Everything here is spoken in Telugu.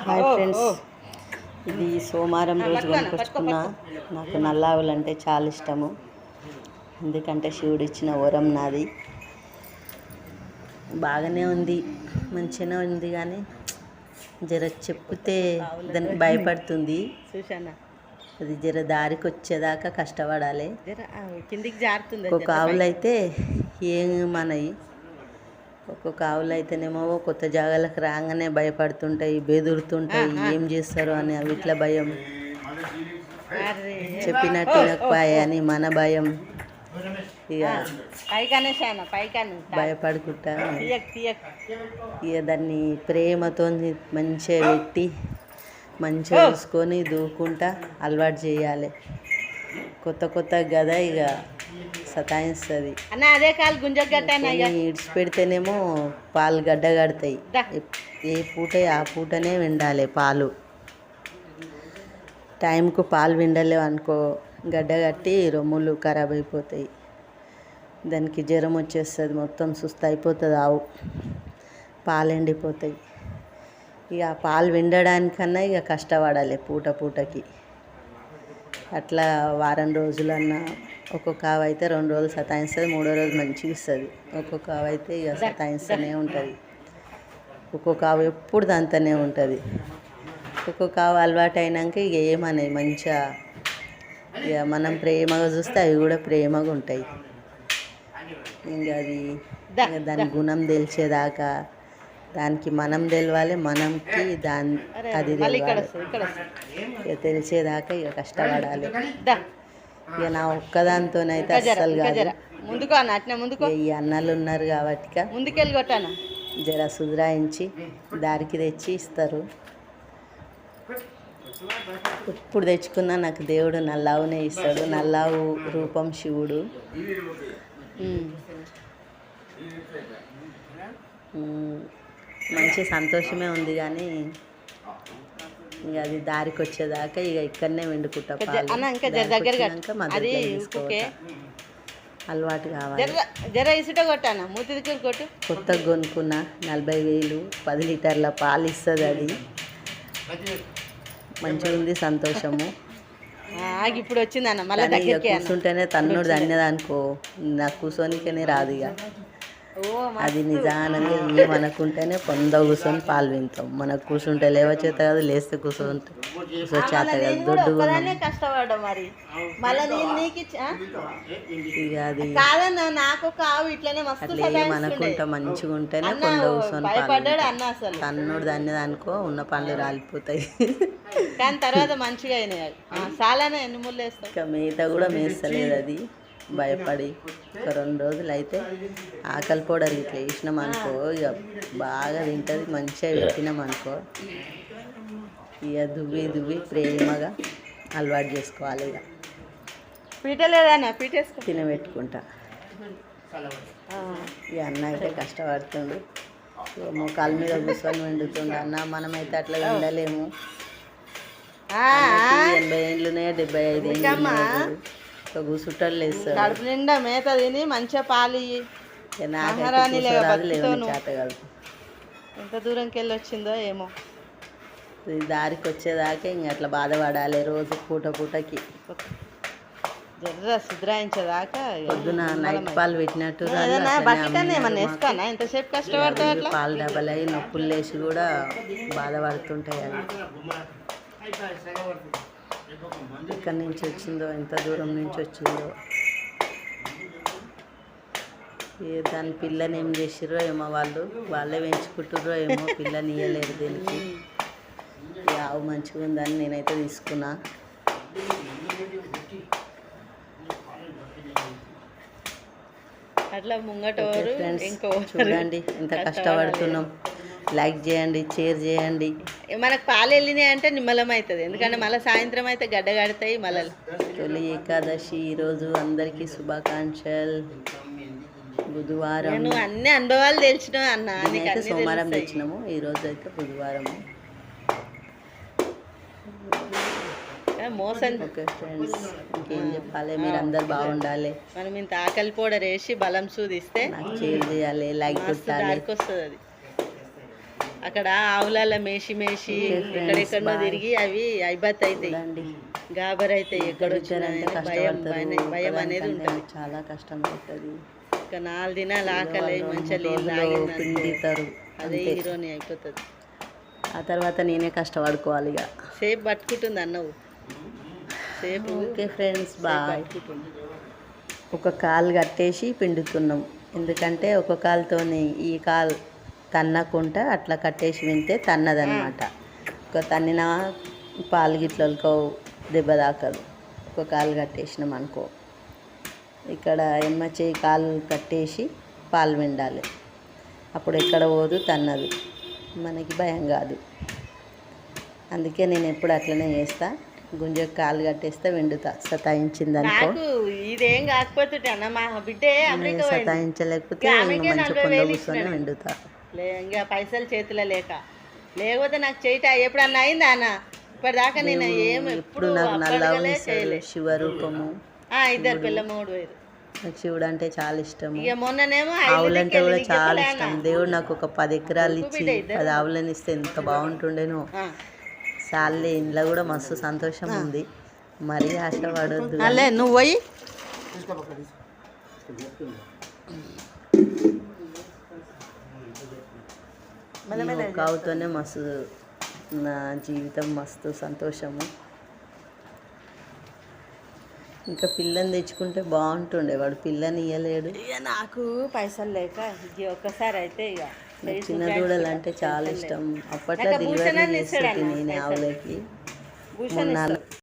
హాయ్ ఫ్రెండ్స్, ఇది సోమవారం రోజు కొనుక్కొచ్చుకున్న. నాకు నల్ల ఆవులు అంటే చాలా ఇష్టము. ఎందుకంటే శివుడు ఇచ్చిన వరం నాది. బాగానే ఉంది, మంచిగానే ఉంది, కానీ జర చెప్తే దానికి భయపడుతుంది. అది జర దారికి వచ్చేదాకా కష్టపడాలి. కిందికి జారుతుంది. ఒక్కొక్క ఆవులు అయితే ఏమనయి, ఒక్కొక్క ఆవులు అయితేనేమో కొత్త జాగాలకు రాగానే భయపడుతుంటాయి, బెదురుతుంటాయి, ఏం చేస్తారు అని వీటిలో భయం, చెప్పినట్టు వినకపోయా అని మన భయం. ఇక భయపడుకుంటా ఇక దాన్ని ప్రేమతో మంచిగా పెట్టి మంచిగా చూసుకొని దూకుంటా అలవాటు చేయాలి. కొత్త కొత్త గద ఇక సతాయిస్తుంది. అదే కాలు గుంజగట్టాను ఇడిచిపెడితేనేమో పాలు గడ్డ కడతాయి. ఏ పూట ఆ పూటనే విండాలి పాలు. టైంకు పాలు విండలేవు అనుకో, గడ్డ కట్టి రొమ్ములు ఖరాబ్ అయిపోతాయి. దానికి జ్వరం వచ్చేస్తుంది, మొత్తం సుస్థ అయిపోతుంది ఆవు, పాలు ఎండిపోతాయి. ఇక పాలు విండడానికన్నా ఇక కష్టపడాలి పూట పూటకి. అట్లా వారం రోజులన్నా ఒక్కొక్క ఆవు అయితే 2 రోజులు సతాయిస్తుంది, 3వ రోజు మంచిగా ఇస్తుంది. ఒక్కొక్క ఆవు అయితే ఇక సతాయిస్తూనే ఉంటుంది. ఒక్కొక్క ఆవు ఎప్పుడు దాంతోనే ఉంటుంది. ఒక్కొక్క ఆవు అలవాటు అయినాక ఇక ఏమన్నాయి మంచిగా, ఇక మనం ప్రేమగా చూస్తే అవి కూడా ప్రేమగా ఉంటాయి. ఇంకా అది దాని గుణం తెలిసేదాకా దానికి మనం తెలవాలి, మనకి అది తెలవాలి. ఇక తెలిసేదాకా ఇక కష్టపడాలి. ఇక నా ఒక్కదాంతోనైతే అస్సలు కాదు. ఈ అన్నలు ఉన్నారు కాబట్టి ముందుకెళ్ళి కొట్టాను, జర సుధరాయించి దారికి తెచ్చి ఇస్తారు. ఎప్పుడు తెచ్చుకున్నా నాకు దేవుడు నల్లావునే ఇస్తాడు. నల్లావు రూపం శివుడు. మంచి సంతోషమే ఉంది, కానీ ఇక అది దారికి వచ్చేదాకా ఇక ఇక్కడనే వండుకుంటా. అలవాటు కావాలి. కొత్తగా కొనుక్కున్న 40,000 10 లీటర్ల పాలు ఇస్తుంది. అది మంచిగా ఉంది, సంతోషము. ఇప్పుడు వచ్చిందన్న మళ్ళీ కూర్చుంటేనే తన్నుడు తన్నేదనుకో, నాకు కూర్చోనికనే రాదు. ఇక అది నిజానంగా ఏమనుకుంటేనే పొంద కూర్చొని పాలు వింటాం. మనకు కూర్చుంటే లేవచేత కాదు, లేస్తే కూర్చోచేత కాదు. దొడ్డుగా కష్టపడ్డా మరి ఇక అది నాకు ఒక ఆవు ఇట్లనే అట్లా ఏమనుకుంటా మంచిగా ఉంటేనే పొంద కూర్చొని తన్నుడు తన్నేదనుకో ఉన్న పండ్లు రాలిపోతాయి. కానీ తర్వాత మంచిగా అయినాయి. చాలానే ఎన్ని ముళ్ళు వేస్తాం. ఇక మేత కూడా మేస్తలేదు అది, భయపడి. ఒక 2 రోజులు అయితే ఆకలి పౌడర్ ఇట్లా వేసినాం అనుకో, ఇక బాగా తింటుంది. మంచిగా పెట్టినాం అనుకో, ఇక దువ్వి ప్రేమగా అలవాటు చేసుకోవాలి. ఇక పీటలేదన్నా పీటేసుకో తినబెట్టుకుంటా. ఇక అన్న అయితే కష్టపడుతుండు, మోకాల మీద కూర్చొని వండుతుండు. అన్న మనమైతే అట్లా ఉండలేము. 80 ఏళ్ళునే 75 ఏళ్ళు కూసుంటారు, లేస్తారు. కడుపు నిండా మేత తిని మంచిగా పాలు ఎంత దూరంకి వెళ్ళి వచ్చిందో ఏమో. దారికి వచ్చేదాకా ఇంక అట్లా బాధపడాలి రోజు పూట పూటకి. జర్ర సుధరాయించేదాకా పొద్దున నైట్ పాలు పెట్టినట్టు ఏమన్నా ఎంతసేపు కష్టపడతా పాలు డబ్బలు అయ్యి నొప్పులు లేచి కూడా బాధపడుతుంటాయి. అవి ఎక్కడి నుంచి వచ్చిందో, ఎంత దూరం నుంచి వచ్చిందో, దాని పిల్లని ఏం చేసిర్రో ఏమో, వాళ్ళే పెంచుకుంటుర్రో ఏమో, పిల్లని ఇవ్వలేరు దీనికి. ఆవు మంచిగా ఉందని నేనైతే తీసుకున్నా. అట్లా ముంగట చూడండి ఎంత కష్టపడుతున్నాం. లైక్ చేయండి, షేర్ చేయండి. మనకు పాలు వెళ్ళినాయి అంటే నిమ్మలం అవుతుంది. ఎందుకంటే మళ్ళీ సాయంత్రం అయితే గడ్డ కడతాయి. మళ్ళీ తొలి ఏకాదశి ఈరోజు అందరికీ శుభాకాంక్షలు. బుధవారం నువ్వు అన్ని అనుభవాలు తెలిసినావు అన్న. అయితే సోమవారం తెచ్చినాము, ఈరోజు అయితే బుధవారము. మోసం. ఓకే ఫ్రెండ్స్, ఇంకేం చెప్పాలి, మీరు అందరు బాగుండాలి. మనం ఇంత ఆకలి పౌడర్ వేసి బలం సూదిస్తే నాకు షేర్ చేయాలి, లైక్ కొట్టాలి. వస్తుంది అది. అక్కడ ఆవులాల మేసి మేసి ఎక్కడెక్కడో తిరిగి అవి అయిబత్ అవుతాయి, చూడండి గాబర్ అవుతాయి. ఇద్దరంటే భయం కష్టపడతారు, భయం అనేది ఒకదానికంటే ఉంటుంది. చాలా కష్టం అవుతుంది. ఇక 4 దినాలు ఆకలి మంచిగా నీళ్ళు తాగింది పిండితారు అదే అంతే. హీరోని అయిపోతుంది. ఆ తర్వాత నేనే కష్టపడుకోవాలి ఇక. సేపు పట్టుకుంటుంది అన్నవు, సేపు ఓకే ఫ్రెండ్స్, బాయ్. పట్టుకుంటుంది. ఒక కాలు కట్టేసి పిండుతున్నాం, ఎందుకంటే ఒక కాలుతోని ఈ కాలు తన్నకుంటా అట్లా కట్టేసి వింటే తన్నదనమాట. ఒక తన్నిన పాలు గిట్లకో దెబ్బ తాకదు. ఒక కాలు కట్టేసినాం అనుకో, ఇక్కడ ఎమ్మ చేయి కాలు కట్టేసి పాలు విండాలి, అప్పుడు ఎక్కడ పోదు తన్నదు, మనకి భయం కాదు. అందుకే నేను ఎప్పుడు అట్లనే చేస్తా, గుంజకు కాలు కట్టేస్తే విండుతా. సతాయించింది అనుకో, నాకు ఇదేం కాకపోతుంటే అన్న మా బిడ్డే అమెరికా పోయింది. సతాయించలేకపోతే ఆమెకే మంచి 40,000 కొండ కూర్చొని ఇచ్చినాడు. విండుతా. ఇంకా పైసలు చేతిలో లేకపోతే నాకు చేయట ఎప్పుడన్నా అయిందా అన్న? ఇప్పటిదాకా నేను ఏం ఇప్పుడు ఎప్పుడు నాకు నల్ల అప్పటికలే చేయలే. శివరూపము, 2 పిల్లమ్మోడు పోయారు. నాకు శివుడు అంటే చాలా ఇష్టము. ఇక మొన్ననేమో ఆవులంటే కూడా చాలా ఇష్టం. దేవుడు నాకు ఒక 10 ఎకరాలు ఇచ్చి 10 ఆవులను ఇస్తే ఎంత బాగుంటుండేనో. సార్లే, ఇంట్లో కూడా మస్తు సంతోషం ఉంది, మరీ ఆశపడొద్దు. అలే నువ్వు పోయి ఒక ఆవుతోనే మస్తు నా జీవితం మస్తు సంతోషము. ఇంకా పిల్లని తెచ్చుకుంటే బాగుంటుండే, వాడు పిల్లని ఇయ్యలేడు. ఇక నాకు పైసలు లేక ఇక ఒక్కసారి అయితే ఇక చిన్న దూడలు అంటే చాలా ఇష్టం. అప్పట్లో నాకు డెలివరీ భూషణాన్ని చేస్తుంటే ఇస్తాడన్న నేను పైసలు. ఆవులకి భూషణ్ మొన్న ఇస్తాడు.